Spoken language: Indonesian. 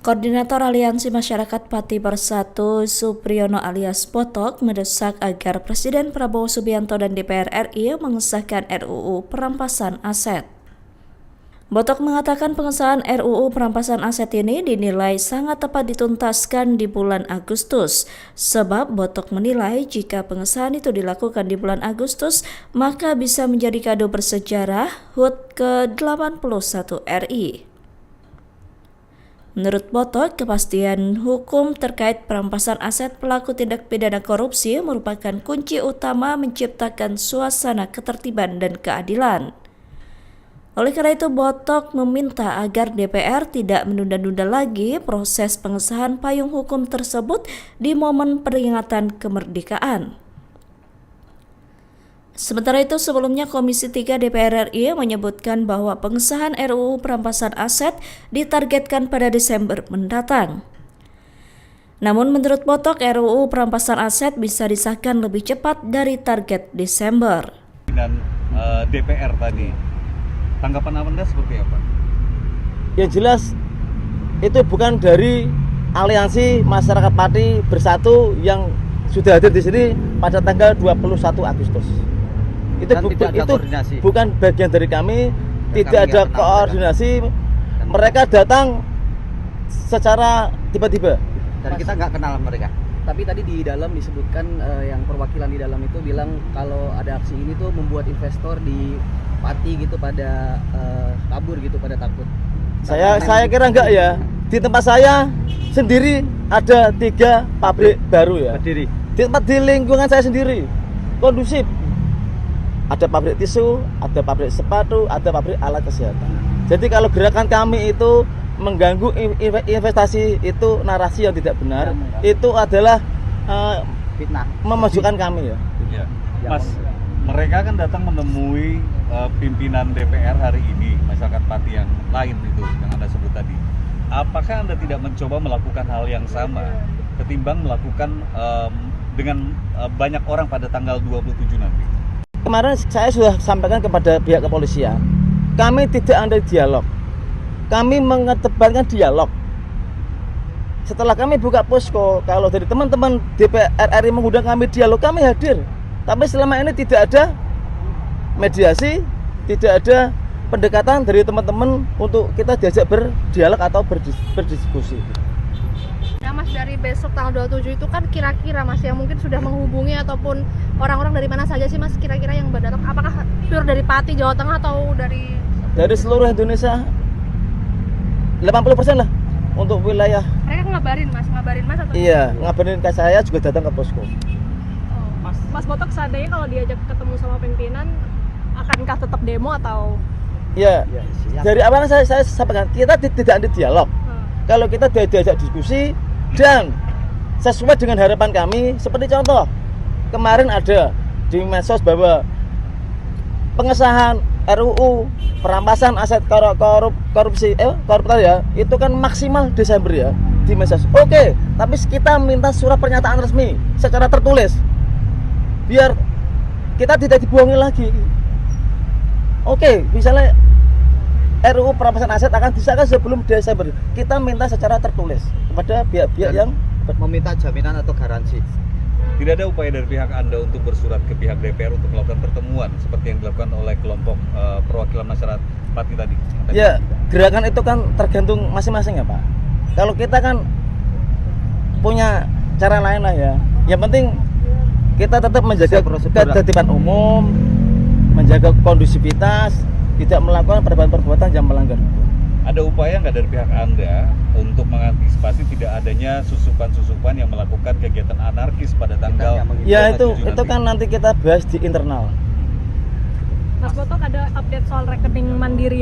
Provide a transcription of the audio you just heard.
Koordinator Aliansi Masyarakat Pati Bersatu Supriyono alias Botok mendesak agar Presiden Prabowo Subianto dan DPR RI mengesahkan RUU perampasan aset. Botok mengatakan pengesahan RUU perampasan aset ini dinilai sangat tepat dituntaskan di bulan Agustus. Sebab Botok menilai jika pengesahan itu dilakukan di bulan Agustus, maka bisa menjadi kado bersejarah HUT ke-81 RI. Menurut Botok, kepastian hukum terkait perampasan aset pelaku tindak pidana korupsi merupakan kunci utama menciptakan suasana ketertiban dan keadilan. Oleh karena itu, Botok meminta agar DPR tidak menunda-nunda lagi proses pengesahan payung hukum tersebut di momen peringatan kemerdekaan. Sementara itu, sebelumnya Komisi 3 DPR RI menyebutkan bahwa pengesahan RUU perampasan aset ditargetkan pada Desember mendatang. Namun menurut Botok, RUU perampasan aset bisa disahkan lebih cepat dari target Desember. Dan DPR tadi, tanggapan Anda seperti apa? Yang jelas itu bukan dari Aliansi Masyarakat Pati Bersatu yang sudah hadir di sini pada tanggal 21 Agustus. Itu bukan bagian dari kami, tidak ada koordinasi. Mereka datang secara tiba-tiba. Dan kita nggak kenal mereka. Tapi tadi di dalam disebutkan yang perwakilan di dalam itu bilang kalau ada aksi ini tuh membuat investor di Pati gitu pada kabur gitu, pada takut. Saya kira enggak ya. Di tempat saya sendiri ada 3 pabrik baru ya. Berdiri. Di lingkungan saya sendiri kondusif. Ada pabrik tisu, ada pabrik sepatu, ada pabrik alat kesehatan. Jadi kalau gerakan kami itu mengganggu investasi, itu narasi yang tidak benar, itu adalah fitnah, memajukan kami ya. Mas, mereka kan datang menemui pimpinan DPR hari ini, masyarakat Pati yang lain itu yang Anda sebut tadi. Apakah Anda tidak mencoba melakukan hal yang sama ketimbang melakukan dengan banyak orang pada tanggal 27 nanti? Kemarin saya sudah sampaikan kepada pihak kepolisian, kami tidak ada dialog, kami mengedepankan dialog. Setelah kami buka posko, kalau dari teman-teman DPR RI mengundang kami dialog, kami hadir. Tapi selama ini tidak ada mediasi, tidak ada pendekatan dari teman-teman untuk kita diajak berdialog atau berdiskusi. Nah Mas, dari besok tanggal 27 itu kan kira-kira Mas yang mungkin sudah menghubungi ataupun orang-orang dari mana saja sih Mas kira-kira yang berdatang? Apakah pure dari Pati, Jawa Tengah atau dari seluruh Indonesia? 80% lah untuk wilayah. Mereka ngabarin Mas atau? Iya, ngabarin ke saya juga datang ke posko. Mas Botok, seandainya kalau diajak ketemu sama pimpinan, akankah tetap demo atau? Ya, dari awal saya sampaikan kita tidak ada dialog. Kalau kita diajak diskusi dan sesuai dengan harapan kami, seperti contoh kemarin ada di medsos bahwa pengesahan RUU perampasan aset koruptor ya, itu kan maksimal Desember ya di medsos. Oke, tapi kita minta surat pernyataan resmi secara tertulis biar kita tidak dibohongi lagi. Oke, misalnya RUU perampasan aset akan disahkan sebelum Desember. Kita minta secara tertulis kepada pihak-pihak yang meminta jaminan atau garansi. Tidak ada upaya dari pihak Anda untuk bersurat ke pihak DPR untuk melakukan pertemuan seperti yang dilakukan oleh kelompok perwakilan masyarakat Pati tadi? Ya, gerakan itu kan tergantung masing-masing ya Pak. Kalau kita kan punya cara lain lah ya. Yang penting kita tetap menjaga ketertiban umum, menjaga kondusivitas, tidak melakukan perbuatan-perbuatan yang melanggar hukum. Ada upaya nggak dari pihak Anda untuk mengantisipasi tidak adanya susupan-susupan yang melakukan kegiatan anarkis pada tanggal? Ya itu kan nanti kita bahas di internal. Mas Botok, ada update soal rekening Mandiri